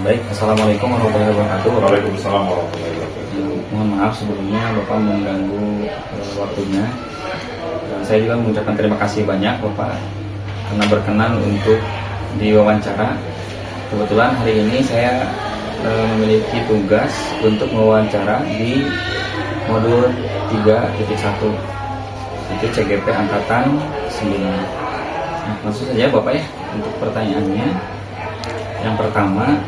Baik, Assalamualaikum warahmatullahi wabarakatuh. Waalaikumsalam warahmatullahi wabarakatuh. Mohon maaf sebelumnya Bapak mengganggu waktunya. Dan saya juga mengucapkan terima kasih banyak Bapak karena berkenan untuk diwawancara. Kebetulan hari ini saya memiliki tugas untuk mewawancara di modul 3.1 itu CGP Angkatan 9. Nah, langsung saja Bapak ya untuk pertanyaannya. Yang pertama,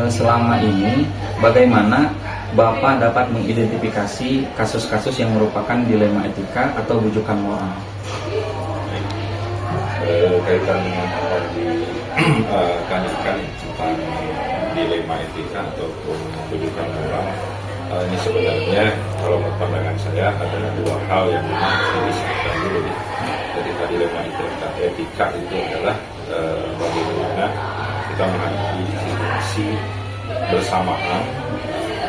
selama ini bagaimana Bapak dapat mengidentifikasi kasus-kasus yang merupakan dilema etika atau bujukan moral? Kaitan dengan apa ditanyakan tentang dilema etika ataupun bujukan moral, ini sebenarnya kalau menurut pandangan saya ada dua hal yang memang harus dipisahkan dulu. Ketika dilema etika itu adalah bagaimana kita menghadapi situasi bersamaan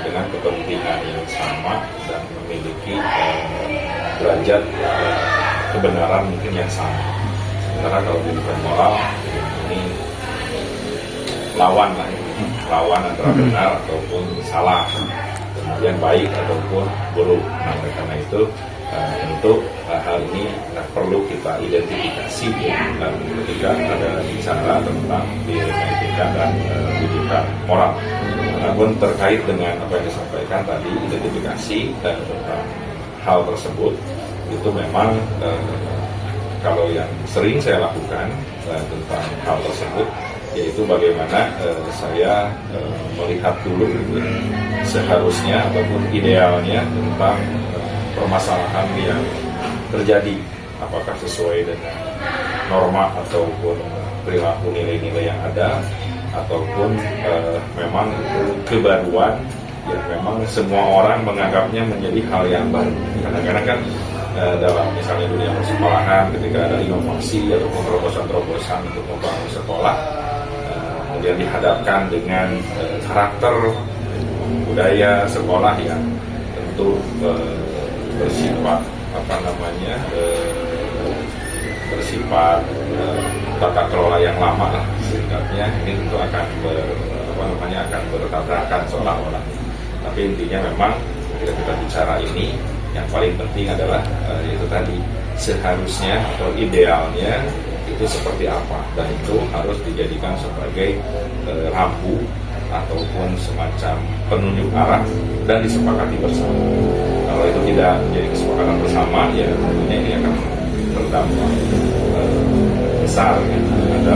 dengan kepentingan yang sama dan memiliki derajat kebenaran mungkin yang sama. Sementara kalau bukan moral ini lawan antara benar ataupun salah, kemudian baik ataupun buruk. Nah, oleh karena itu tentu hal ini perlu kita identifikasi dan ketika ada bicara tentang dilema etika dan bujukan moral. Namun terkait dengan apa yang disampaikan tadi, identifikasi dan tentang hal tersebut itu memang kalau yang sering saya lakukan tentang hal tersebut yaitu bagaimana saya melihat dulu seharusnya ataupun idealnya tentang permasalahan yang terjadi, apakah sesuai dengan norma ataupun perilaku nilai-nilai yang ada, ataupun memang itu kebaruan yang memang semua orang menganggapnya menjadi hal yang baru. Kadang-kadang kan dalam misalnya dunia persekolahan ketika ada inovasi ataupun terobosan-terobosan untuk membangun sekolah, kemudian dihadapkan dengan karakter budaya sekolah yang tentu bersifat bersifat tata kelola yang lama lah singkatnya, ini tentu akan akan bertabrakan seolah-olah. Tapi intinya memang ketika kita bicara ini yang paling penting adalah yaitu tadi seharusnya atau idealnya itu seperti apa, dan itu harus dijadikan sebagai rambu ataupun semacam penunjuk arah dan disepakati bersama. Kalau itu tidak menjadi kesepakatan bersama, ya tentunya ini akan berdampak besar. Ada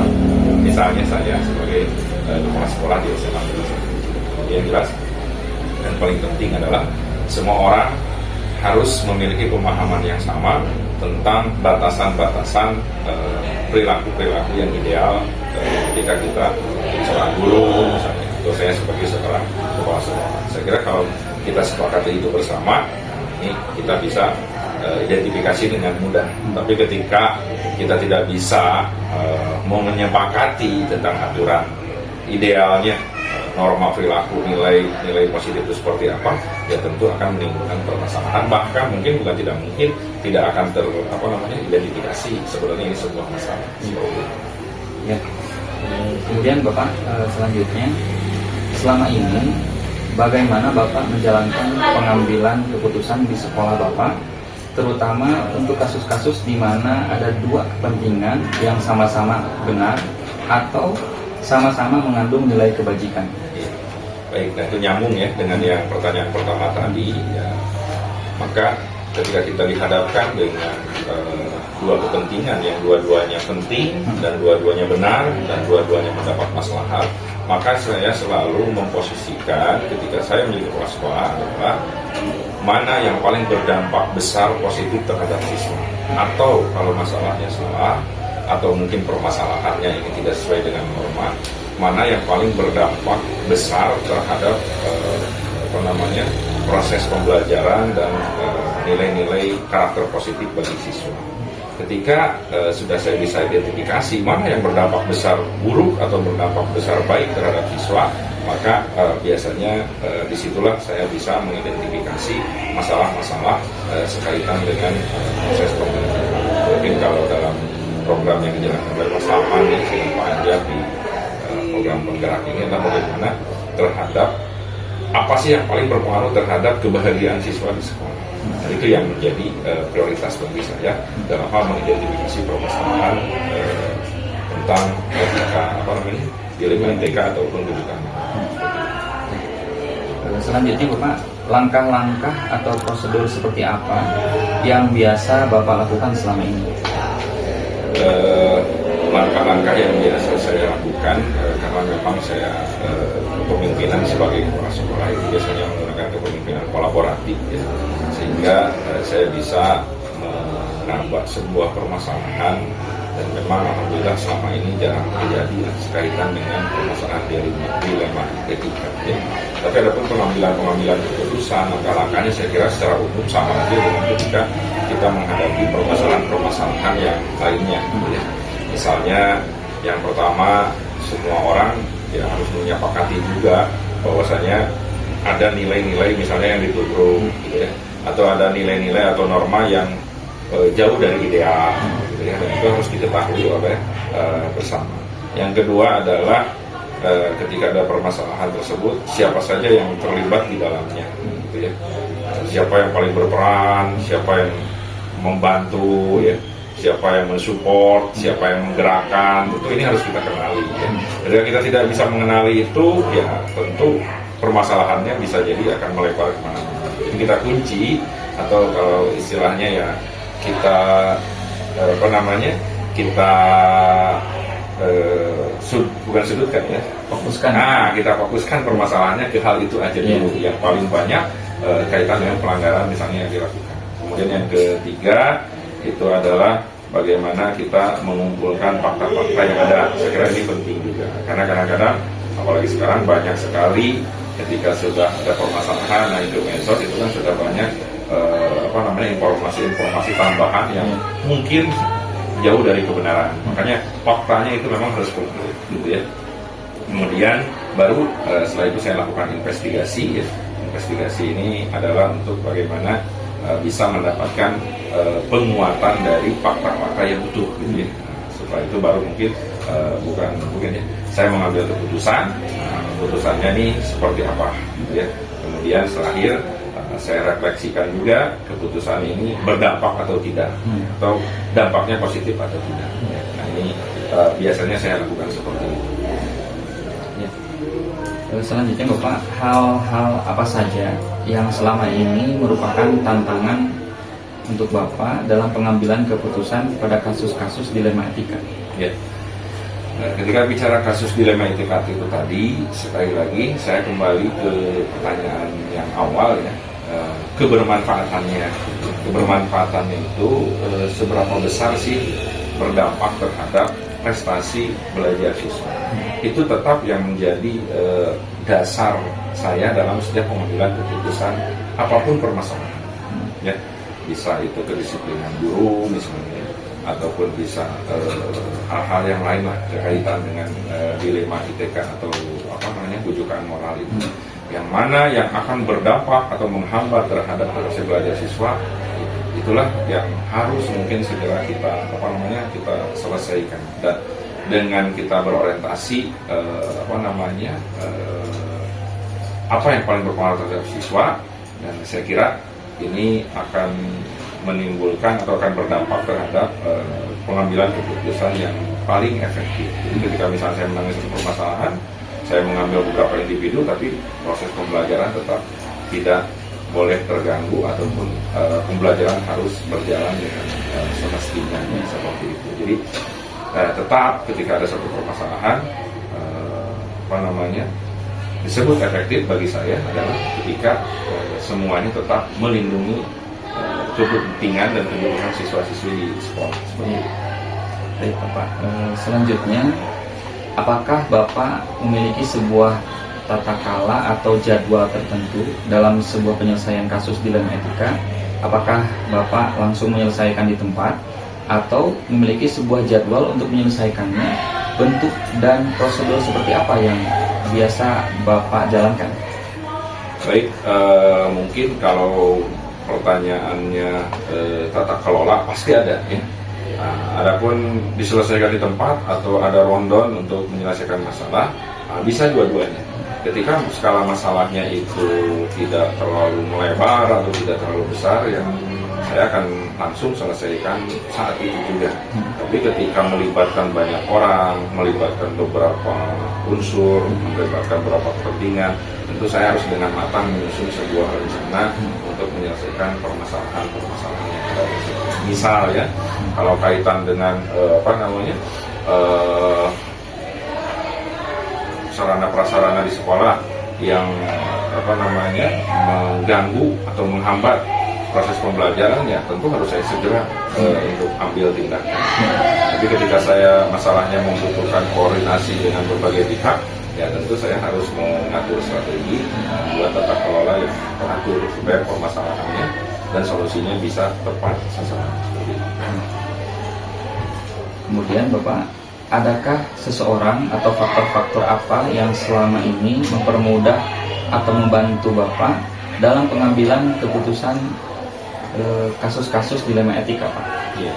misalnya saya sebagai kepala sekolah di SMA yang jelas, dan paling penting adalah semua orang harus memiliki pemahaman yang sama tentang batasan-batasan perilaku-perilaku yang ideal ketika kita seorang guru misalnya, atau saya sebagai seorang kepala sekolah. Saya kira kalau kita sepakati itu bersama, ini kita bisa identifikasi dengan mudah. Tapi ketika kita tidak bisa menyepakati tentang aturan idealnya, norma perilaku, nilai positif itu seperti apa, ya tentu akan menimbulkan permasalahan. Bahkan mungkin bukan tidak mungkin tidak akan identifikasi sebenarnya ini sebuah masalah. Ya. Kemudian Bapak selanjutnya, selama ini bagaimana Bapak menjalankan pengambilan keputusan di sekolah Bapak, terutama untuk kasus-kasus di mana ada dua kepentingan yang sama-sama benar atau sama-sama mengandung nilai kebajikan? Baik, nah itu nyambung ya dengan yang pertanyaan pertama tadi ya. Maka ketika kita dihadapkan dengan dua kepentingan yang dua-duanya penting dan dua-duanya benar dan dua-duanya mendapat maslahat, maka saya selalu memposisikan ketika saya menjadi kepala sekolah adalah mana yang paling berdampak besar positif terhadap siswa, atau kalau masalahnya salah atau mungkin permasalahannya ini tidak sesuai dengan norma, mana yang paling berdampak besar terhadap proses pembelajaran dan nilai-nilai karakter positif bagi siswa. Ketika sudah saya bisa identifikasi mana yang berdampak besar buruk atau berdampak besar baik terhadap siswa, maka biasanya disitulah saya bisa mengidentifikasi masalah-masalah sekaitan dengan proses pembelajaran. Mungkin kalau dalam program yang dijalankan oleh Mas Salman dengan Pak Anjar di program penggerak ini adalah bagaimana terhadap apa sih yang paling berpengaruh terhadap kebahagiaan siswa di sekolah. Nah, itu yang menjadi prioritas bagi saya dalam hal mengidentifikasi permasalahan tentang etika dilema ITK ataupun kebijakan. Selanjutnya Bapak, langkah-langkah atau prosedur seperti apa yang biasa Bapak lakukan selama ini? Langkah-langkah yang biasa saya lakukan karena memang saya kepemimpinan sebagai kepala sekolah itu biasanya menggunakan kepemimpinan kolaboratif ya, sehingga saya bisa menambah sebuah permasalahan dan memang alhamdulillah selama ini jarang terjadi sekaitan dengan permasalahan dilema etika ya. Tapi ada pun pengambilan keputusan, langkah-langkahnya saya kira secara umum sama aja dengan ketika kita menghadapi permasalahan yang lainnya ya. Misalnya yang pertama, semua orang ya harus menyepakati juga bahwasanya ada nilai-nilai misalnya yang ditutup gitu ya, atau ada nilai-nilai atau norma yang jauh dari ideal gitu ya, dan itu harus diketahui bersama. Yang kedua adalah ketika ada permasalahan tersebut, siapa saja yang terlibat di dalamnya gitu ya, siapa yang paling berperan, siapa yang membantu ya, siapa yang mensupport, siapa yang menggerakkan, itu ini harus kita kenali ya. Ketika kita tidak bisa mengenali itu, ya tentu permasalahannya bisa jadi akan melebar kemana-mana. Jadi kita kunci, atau kalau istilahnya ya kita kita bukan sudutkan ya, Fokuskan. Nah, kita fokuskan permasalahannya ke hal itu aja dulu yang paling banyak kaitan dengan pelanggaran misalnya yang dilakukan. Kemudian yang ketiga itu adalah bagaimana kita mengumpulkan fakta-fakta yang ada. Saya kira ini penting juga, karena kadang-kadang apalagi sekarang banyak sekali ketika sudah ada permasalahan, nah itu medsos itu kan sudah banyak informasi tambahan yang mungkin jauh dari kebenaran. Makanya faktanya itu memang harus komplit gitu ya. Kemudian baru setelah itu saya lakukan investigasi ya. Investigasi ini adalah untuk bagaimana bisa mendapatkan penguatan dari fakta-fakta yang utuh gitu ya. Setelah itu baru mungkin ya, saya mengambil keputusan. Keputusannya nih seperti apa gitu ya. Kemudian terakhir saya refleksikan juga keputusan ini berdampak atau tidak, atau dampaknya positif atau tidak. Nah ini biasanya saya lakukan seperti itu. Selanjutnya Bapak, hal-hal apa saja yang selama ini merupakan tantangan untuk Bapak dalam pengambilan keputusan pada kasus-kasus dilema etika? Ya. Nah, ketika bicara kasus dilema etika itu tadi, sekali lagi saya kembali ke pertanyaan yang awal ya, kebermanfaatannya itu seberapa besar sih berdampak terhadap prestasi belajar siswa. Itu tetap yang menjadi dasar saya dalam setiap pengambilan keputusan apapun permasalahan ya, bisa itu kedisiplinan guru misalnya, ataupun bisa hal-hal yang lain lah berkaitan dengan dilema ITK atau bujukan moral itu, yang mana yang akan berdampak atau menghambat terhadap proses belajar siswa, itulah yang harus mungkin segera kita kita selesaikan. Dan dengan kita berorientasi apa yang paling berpengaruh terhadap siswa, dan saya kira ini akan menimbulkan atau akan berdampak terhadap pengambilan keputusan yang paling efektif. Jadi ketika misalnya saya menangani satu permasalahan, saya mengambil beberapa individu, tapi proses pembelajaran tetap tidak boleh terganggu, ataupun pembelajaran harus berjalan dengan semestinya seperti itu. Jadi tetap ketika ada satu permasalahan disebut efektif bagi saya adalah ketika semuanya tetap melindungi kepentingan dan kebutuhan siswa-siswi di sekolah. Seperti itu. Baik Bapak, selanjutnya apakah Bapak memiliki sebuah tata kala atau jadwal tertentu dalam sebuah penyelesaian kasus dilema etika? Apakah Bapak langsung menyelesaikan di tempat atau memiliki sebuah jadwal untuk menyelesaikannya? Bentuk dan prosedur seperti apa yang biasa Bapak jalankan? Baik, mungkin kalau pertanyaannya tata kelola pasti ada ya. Nah, adapun diselesaikan di tempat atau ada rondon untuk menyelesaikan masalah, bisa dua-duanya. Ketika skala masalahnya itu tidak terlalu melebar atau tidak terlalu besar, yang saya akan langsung selesaikan saat itu juga. Tapi ketika melibatkan banyak orang, melibatkan beberapa unsur, melibatkan beberapa kepentingan, tentu saya harus dengan matang menyusun sebuah rencana untuk menyelesaikan permasalahan-permasalahan yang ada. Misal ya, kalau kaitan dengan sarana prasarana di sekolah yang mengganggu atau menghambat proses pembelajaran, ya tentu harus saya segera untuk ambil tindakan. Tapi ketika saya masalahnya membutuhkan koordinasi dengan berbagai pihak, ya tentu saya harus mengatur strategi, membuat tata kelola yang teratur supaya permasalahannya dan solusinya bisa tepat sasaran. Kemudian Bapak, adakah seseorang atau faktor-faktor apa yang selama ini mempermudah atau membantu Bapak dalam pengambilan keputusan kasus-kasus dilema etika, Pak? Ya.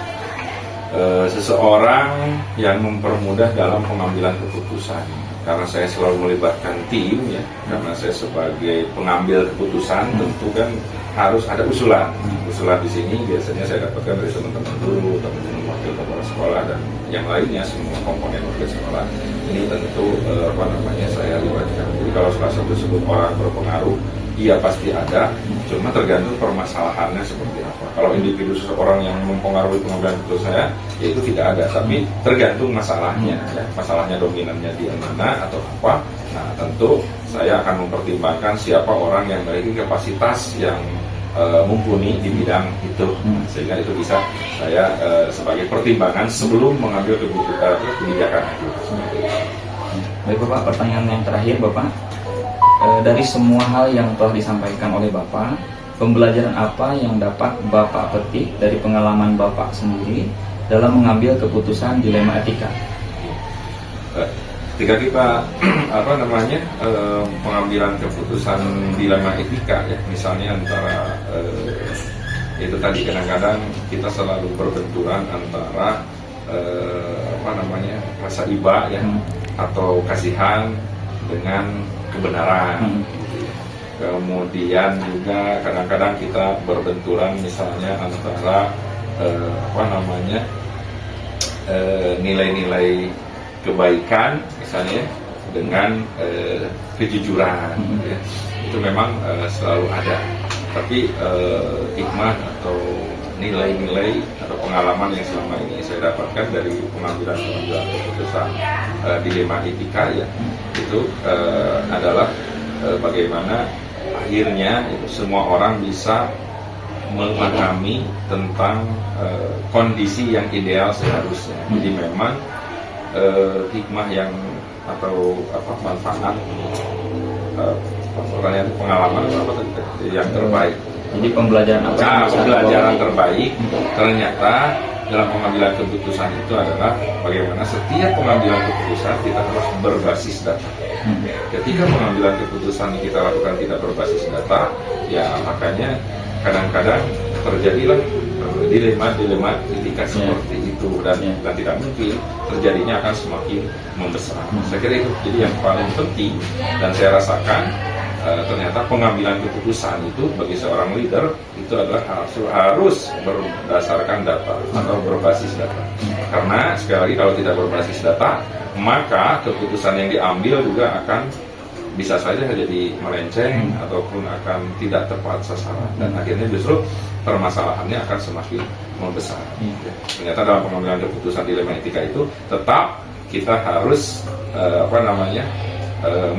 Seseorang yang mempermudah dalam pengambilan keputusan, karena saya selalu melibatkan tim ya, karena saya sebagai pengambil keputusan tentu kan harus ada usulan. Usulan di sini biasanya saya dapatkan dari teman-teman guru, teman-teman wakil kepala sekolah dan yang lainnya, semua komponen wakil sekolah. Ini tentu saya libatkan. Jadi kalau salah satu tersebut orang berpengaruh, iya pasti ada, cuma tergantung permasalahannya seperti apa. Kalau individu seseorang yang mempengaruhi pengambilan keputusan saya, ya itu tidak ada, tapi tergantung masalahnya, ya. Masalahnya dominannya di mana atau apa. Nah tentu saya akan mempertimbangkan siapa orang yang memiliki kapasitas yang mumpuni di bidang itu, sehingga itu bisa saya sebagai pertimbangan sebelum mengambil kebijakan itu. Baik Bapak, pertanyaan yang terakhir Bapak. Dari semua hal yang telah disampaikan oleh Bapak, pembelajaran apa yang dapat Bapak petik dari pengalaman Bapak sendiri dalam mengambil keputusan dilema etika? Ketika kita pengambilan keputusan dilema etika ya, misalnya antara itu tadi, kadang-kadang kita selalu berbenturan antara rasa iba ya atau kasihan dengan kebenaran. Kemudian juga kadang-kadang kita berbenturan misalnya antara nilai-nilai kebaikan misalnya dengan kejujuran. Ya. Itu memang selalu ada. Tapi hikmah atau nilai-nilai atau pengalaman yang selama ini saya dapatkan dari pengambilan keputusan dilema etika ya, itu adalah bagaimana akhirnya itu semua orang bisa memahami tentang kondisi yang ideal seharusnya. Jadi memang hikmah yang atau manfaat pengalaman yang terbaik. Jadi pembelajaran pembelajaran terbaik ternyata dalam pengambilan keputusan itu adalah bagaimana setiap pengambilan keputusan kita harus berbasis data. Ketika pengambilan keputusan yang kita lakukan tidak berbasis data, ya makanya kadang-kadang terjadilah dilema etika seperti itu dan tidak mungkin terjadinya akan semakin membesar. Saya kira itu jadi yang paling penting, dan saya rasakan ternyata pengambilan keputusan itu bagi seorang leader itu adalah harus berdasarkan data atau berbasis data. Karena sekali lagi kalau tidak berbasis data, maka keputusan yang diambil juga akan bisa saja jadi melenceng ataupun akan tidak tepat sasaran, dan akhirnya justru permasalahannya akan semakin membesar. Ternyata dalam pengambilan keputusan dilema etika itu tetap kita harus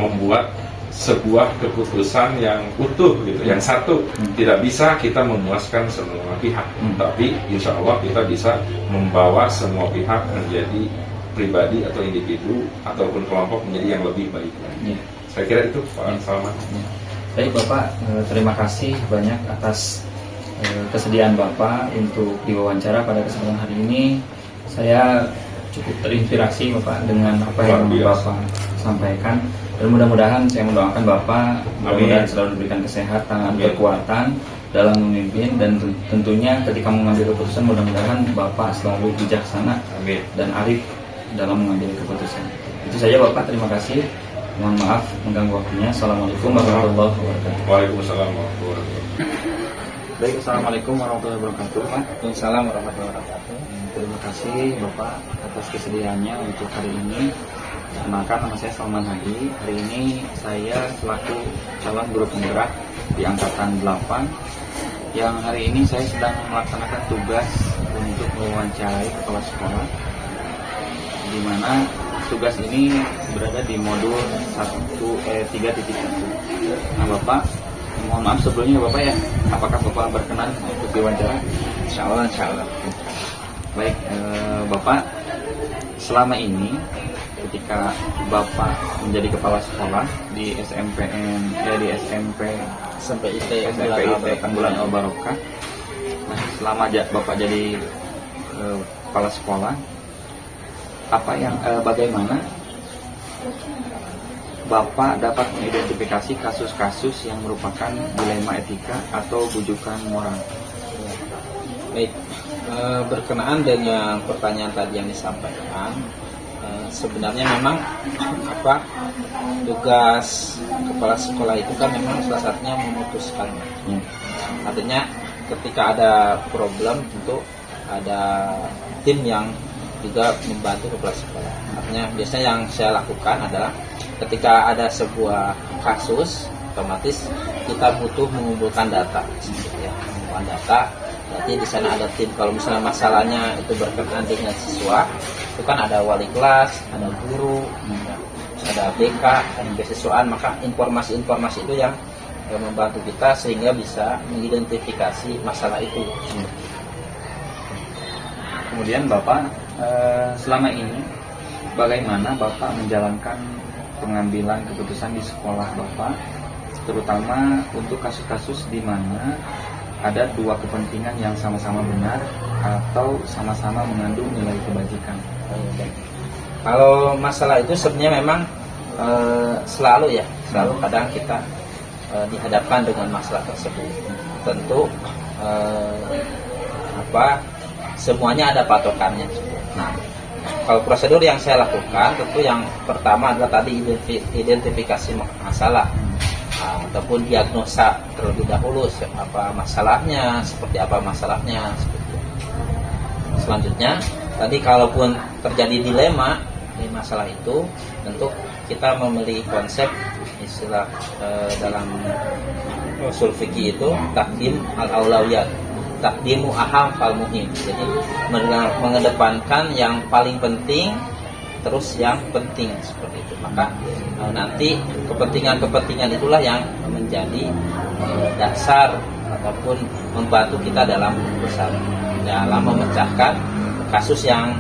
membuat sebuah keputusan yang utuh gitu, yang satu. Tidak bisa kita memuaskan semua pihak, tapi insya Allah kita bisa membawa semua pihak menjadi pribadi atau individu ataupun kelompok menjadi yang lebih baik lagi. Saya kira itu Pak Salman. Baik Bapak, terima kasih banyak atas kesediaan Bapak untuk diwawancara pada kesempatan hari ini. Saya cukup terinspirasi Bapak dengan apa yang Bapak sampaikan, dan mudah-mudahan saya mendoakan Bapak mudah-mudahan selalu diberikan kesehatan, kekuatan, dalam memimpin, dan tentunya ketika mengambil keputusan mudah-mudahan Bapak selalu bijaksana Amin. dan arif dalam mengambil keputusan. Itu saja Bapak, terima kasih. Mohon maaf mengganggu waktunya. Assalamualaikum warahmatullahi wabarakatuh. Waalaikumsalam warahmatullahi wabarakatuh. Baik, assalamualaikum warahmatullahi wabarakatuh, Pak. Waalaikumsalam warahmatullahi wabarakatuh. Terima kasih Bapak atas kesediaannya untuk hari ini. Perkenalkan, nama saya Salman Hadi. Hari ini saya selaku calon guru penggerak di angkatan 8 yang hari ini saya sedang melaksanakan tugas untuk mewawancarai kepala sekolah, di mana tugas ini berada di modul 3.1. Nah Bapak, mohon maaf sebelumnya Bapak ya, apakah Bapak berkenan untuk diwawancara? Insya Allah. Baik, Bapak, selama ini ketika Bapak menjadi kepala sekolah di SMP Sampai Bulan Al Barokah. Nah, selama Bapak jadi kepala sekolah, bagaimana Bapak dapat mengidentifikasi kasus-kasus yang merupakan dilema etika atau bujukan moral? Baik, berkenaan dengan pertanyaan tadi yang disampaikan, sebenarnya memang tugas kepala sekolah itu kan memang salah satunya memutuskan. Artinya ketika ada problem tentu ada tim yang juga membantu kepala sekolah. Artinya biasanya yang saya lakukan adalah ketika ada sebuah kasus, otomatis kita butuh mengumpulkan data, mengumpulkan data. Berarti di sana ada tim. Kalau misalnya masalahnya itu berkaitan dengan siswa, itu kan ada wali kelas, ada guru, ada BK, ada beasiswaan. Maka informasi-informasi itu yang membantu kita sehingga bisa mengidentifikasi masalah itu. Kemudian Bapak, selama ini bagaimana Bapak menjalankan pengambilan keputusan di sekolah Bapak, terutama untuk kasus-kasus di mana ada dua kepentingan yang sama-sama benar atau sama-sama mengandung nilai kebajikan? Kalau masalah itu sebenarnya memang selalu kadang kita dihadapkan dengan masalah tersebut. Tentu semuanya ada patokannya. Nah, kalau prosedur yang saya lakukan tentu yang pertama adalah tadi identifikasi masalah, ataupun diagnosa terlebih dahulu apa masalahnya, seperti apa masalahnya. Selanjutnya, tadi kalaupun terjadi dilema di masalah itu, tentu kita memiliki konsep istilah dalam usul fikih itu takdim al-aulawiyat, takdimu aham fal muhim. Jadi mengedepankan yang paling penting terus yang penting, seperti itu. Maka nanti kepentingan itulah yang menjadi dasar ataupun membantu kita dalam memecahkan kasus yang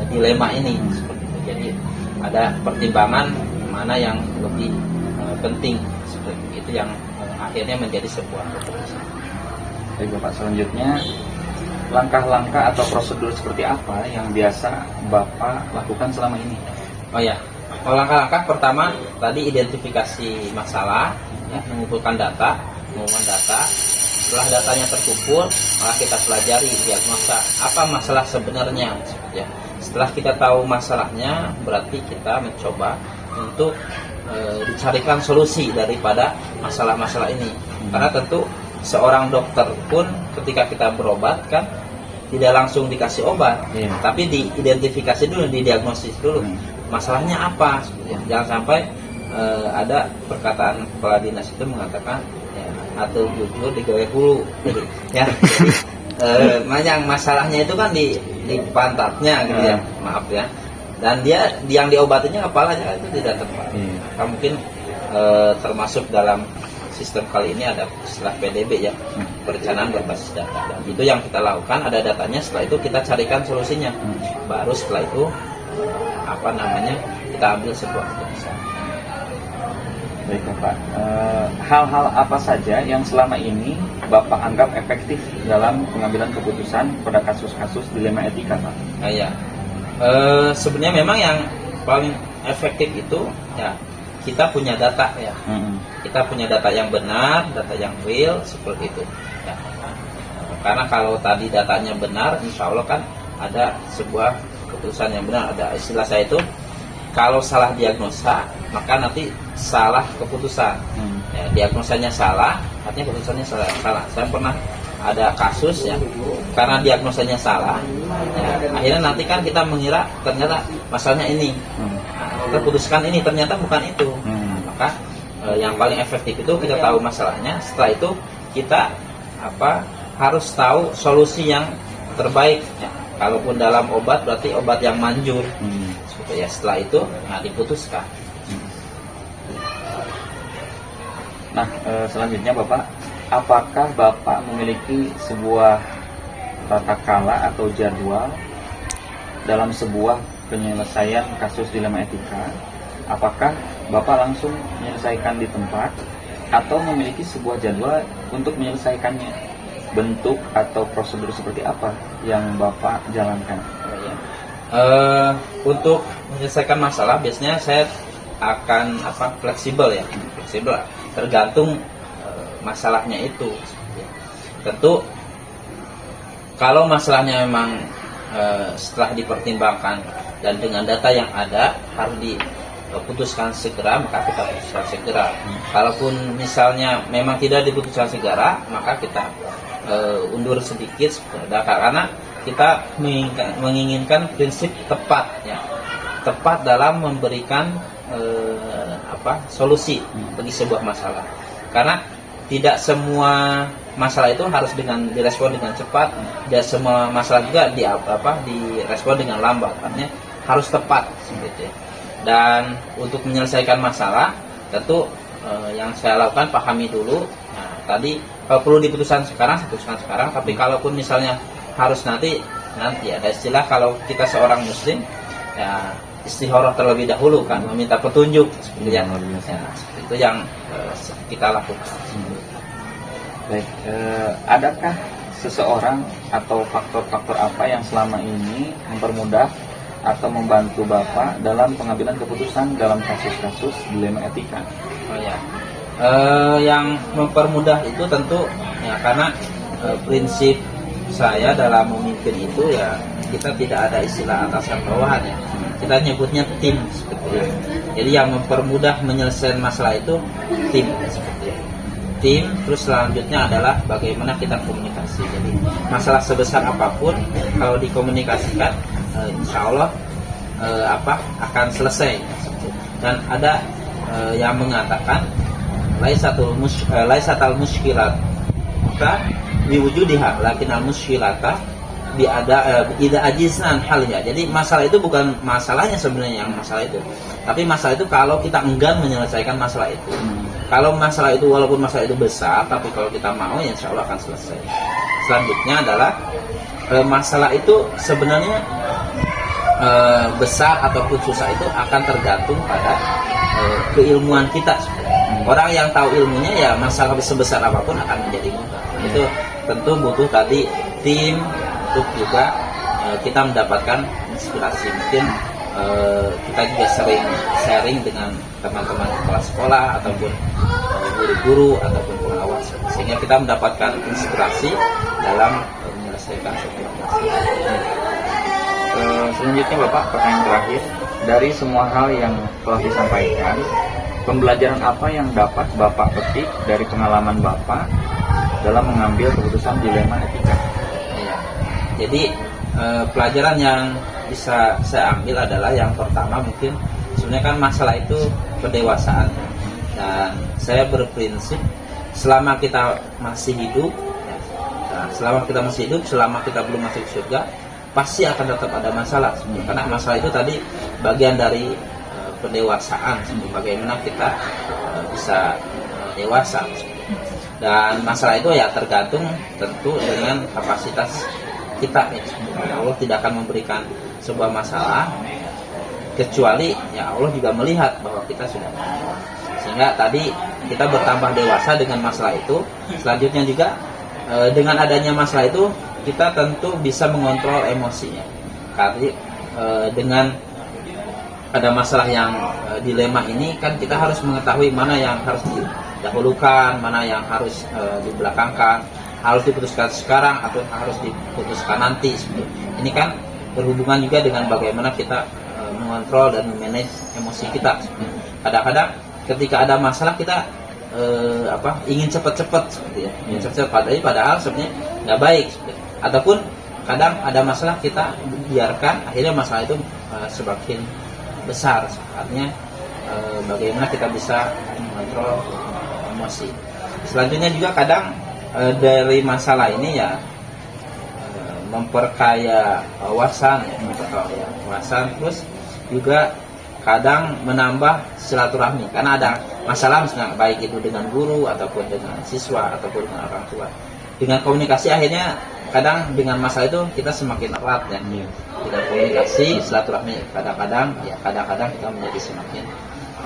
dilema ini, seperti itu. Jadi ada pertimbangan mana yang lebih penting, seperti itu yang akhirnya menjadi sebuah keputusan. Baik Bapak, selanjutnya langkah-langkah atau prosedur seperti apa yang biasa Bapak lakukan selama ini? Langkah-langkah pertama tadi identifikasi masalah, mengumpulkan data. Setelah datanya terkumpul, maka kita pelajari, diagnosa apa masalah sebenarnya. Setelah kita tahu masalahnya, berarti kita mencoba untuk dicarikan solusi daripada masalah-masalah ini. Karena tentu seorang dokter pun ketika kita berobat kan tidak langsung dikasih obat, tapi diidentifikasi dulu, didiagnosis dulu masalahnya apa. Jangan sampai ada perkataan kepala dinas itu mengatakan atau jujur digawe hulu, yang masalahnya itu kan di pantatnya gitu ya, maaf ya, dan dia yang diobatinya kepalanya itu tidak tepat. Maka mungkin termasuk dalam sistem kali ini ada istilah PDB perencanaan berbasis data. Dan itu yang kita lakukan, ada datanya, setelah itu kita carikan solusinya. Baru setelah itu kita ambil sebuah keputusan. Baik Bapak, hal-hal apa saja yang selama ini Bapak anggap efektif dalam pengambilan keputusan pada kasus-kasus dilema etika, Pak? Sebenarnya memang yang paling efektif itu kita punya data ya. Mm-mm. Kita punya data yang benar, data yang real seperti itu. Ya. Karena kalau tadi datanya benar, insya Allah kan ada sebuah keputusan yang benar. Ada istilah saya itu, kalau salah diagnosa maka nanti salah keputusan. Ya, diagnosanya salah, artinya keputusannya salah. Saya pernah ada kasus ya, karena diagnosanya salah, ya, akhirnya nanti kan kita mengira ternyata masalahnya ini. Kita putuskan ini, ternyata bukan itu. Maka yang paling efektif itu kita tahu masalahnya. Setelah itu kita harus tahu solusi yang terbaik. Ya. Kalaupun dalam obat berarti obat yang manjur. Ya, setelah itu diputuskan. Nah, selanjutnya Bapak, apakah Bapak memiliki sebuah tata kala atau jadwal dalam sebuah penyelesaian kasus dilema etika? Apakah Bapak langsung menyelesaikan di tempat atau memiliki sebuah jadwal untuk menyelesaikannya? Bentuk atau prosedur seperti apa yang Bapak jalankan? Untuk menyelesaikan masalah biasanya saya akan fleksibel ya, fleksibel tergantung masalahnya itu. Tentu kalau masalahnya memang setelah dipertimbangkan dan dengan data yang ada harus diputuskan segera, maka kita putuskan segera. Kalaupun misalnya memang tidak diputuskan segera, maka kita undur sedikit karena kita menginginkan prinsip tepat ya, tepat dalam memberikan solusi bagi sebuah masalah. Karena tidak semua masalah itu harus direspon dengan cepat, tidak semua masalah juga direspon dengan lambat. Artinya harus tepat seperti itu. Dan untuk menyelesaikan masalah tentu yang saya lakukan pahami dulu. Nah, tadi kalau perlu diputuskan sekarang, putuskan sekarang. Tapi kalaupun misalnya harus nanti ada istilah kalau kita seorang muslim ya istikharah terlebih dahulu kan, meminta petunjuk seperti yang seperti itu yang kita lakukan. Baik, adakah seseorang atau faktor-faktor apa yang selama ini mempermudah atau membantu Bapak dalam pengambilan keputusan dalam kasus-kasus dilema etika? Yang mempermudah itu tentu ya karena prinsip saya dalam memimpin itu ya kita tidak ada istilah atasan bawahan ya, kita nyebutnya tim seperti itu. Jadi yang mempermudah menyelesaikan masalah itu tim seperti itu. Tim, terus selanjutnya adalah bagaimana kita komunikasi. Jadi masalah sebesar apapun kalau dikomunikasikan insya Allah akan selesai. Dan ada yang mengatakan laisatal muskilat kita diwujudiha lakinal muskilata idza ajizna an halnya. Jadi masalah itu bukan masalahnya sebenarnya yang masalah itu, tapi masalah itu kalau kita enggan menyelesaikan masalah itu. Kalau masalah itu walaupun masalah itu besar, tapi kalau kita mau ya insya Allah akan selesai. Selanjutnya adalah masalah itu sebenarnya besar ataupun susah itu akan tergantung pada keilmuan kita. Orang yang tahu ilmunya ya masalah sebesar apapun akan menjadi mudah. Itu tentu butuh tadi tim untuk juga kita mendapatkan inspirasi. Mungkin kita juga sering sharing dengan teman-teman kepala sekolah ataupun guru-guru ataupun pengawas sehingga kita mendapatkan inspirasi dalam menyelesaikan sebuah masalah. Selanjutnya Bapak, pertanyaan terakhir, dari semua hal yang telah disampaikan, pembelajaran apa yang dapat Bapak petik dari pengalaman Bapak dalam mengambil keputusan dilema etika? Jadi pelajaran yang bisa saya ambil adalah yang pertama mungkin sebenarnya kan masalah itu pendewasaan, dan saya berprinsip selama kita masih hidup, selama kita belum masuk surga pasti akan tetap ada masalah. Karena masalah itu tadi bagian dari pendewasaan, bagaimana kita bisa dewasa. Dan masalah itu ya tergantung tentu dengan kapasitas kita. Allah tidak akan memberikan sebuah masalah kecuali ya Allah juga melihat bahwa kita sudah sehingga tadi kita bertambah dewasa dengan masalah itu. Selanjutnya juga dengan adanya masalah itu kita tentu bisa mengontrol emosinya. Karena dengan ada masalah yang dilema ini kan kita harus mengetahui mana yang harus didahulukan, mana yang harus dibelakangkan, harus diputuskan sekarang atau harus diputuskan nanti. Ini kan berhubungan juga dengan bagaimana kita mengontrol dan memanage emosi kita. Kadang-kadang ketika ada masalah kita ingin cepat-cepat seperti ya, ingin cepat-cepat, padahal sebenarnya nggak baik. Ataupun kadang ada masalah kita biarkan, akhirnya masalah itu semakin besar. Artinya bagaimana kita bisa mengontrol emosi. Selanjutnya juga kadang dari masalah ini ya memperkaya wawasan, terus juga kadang menambah silaturahmi, karena ada masalah misalnya baik itu dengan guru ataupun dengan siswa ataupun dengan orang tua. Dengan komunikasi akhirnya kadang dengan masalah itu kita semakin erat ya. Dengan komunikasi, silaturahmi kadang-kadang kita menjadi semakin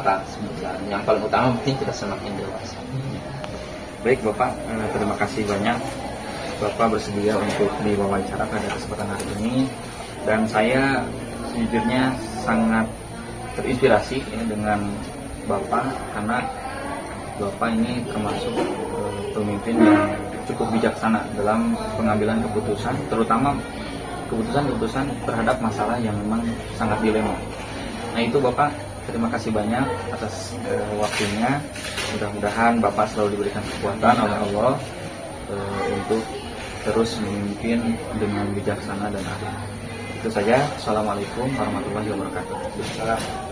erat. Yang paling utama mungkin kita semakin dewasa. Baik Bapak, terima kasih banyak Bapak bersedia untuk diwawancara pada kesempatan hari ini, dan saya sejujurnya sangat terinspirasi ya, dengan Bapak, karena Bapak ini termasuk pemimpin yang cukup bijaksana dalam pengambilan keputusan, terutama keputusan-keputusan terhadap masalah yang memang sangat dilema. Nah itu Bapak, terima kasih banyak atas waktunya. Mudah-mudahan Bapak selalu diberikan kekuatan oleh Allah untuk terus memimpin dengan bijaksana dan adil. Itu saja. Assalamualaikum warahmatullahi wabarakatuh.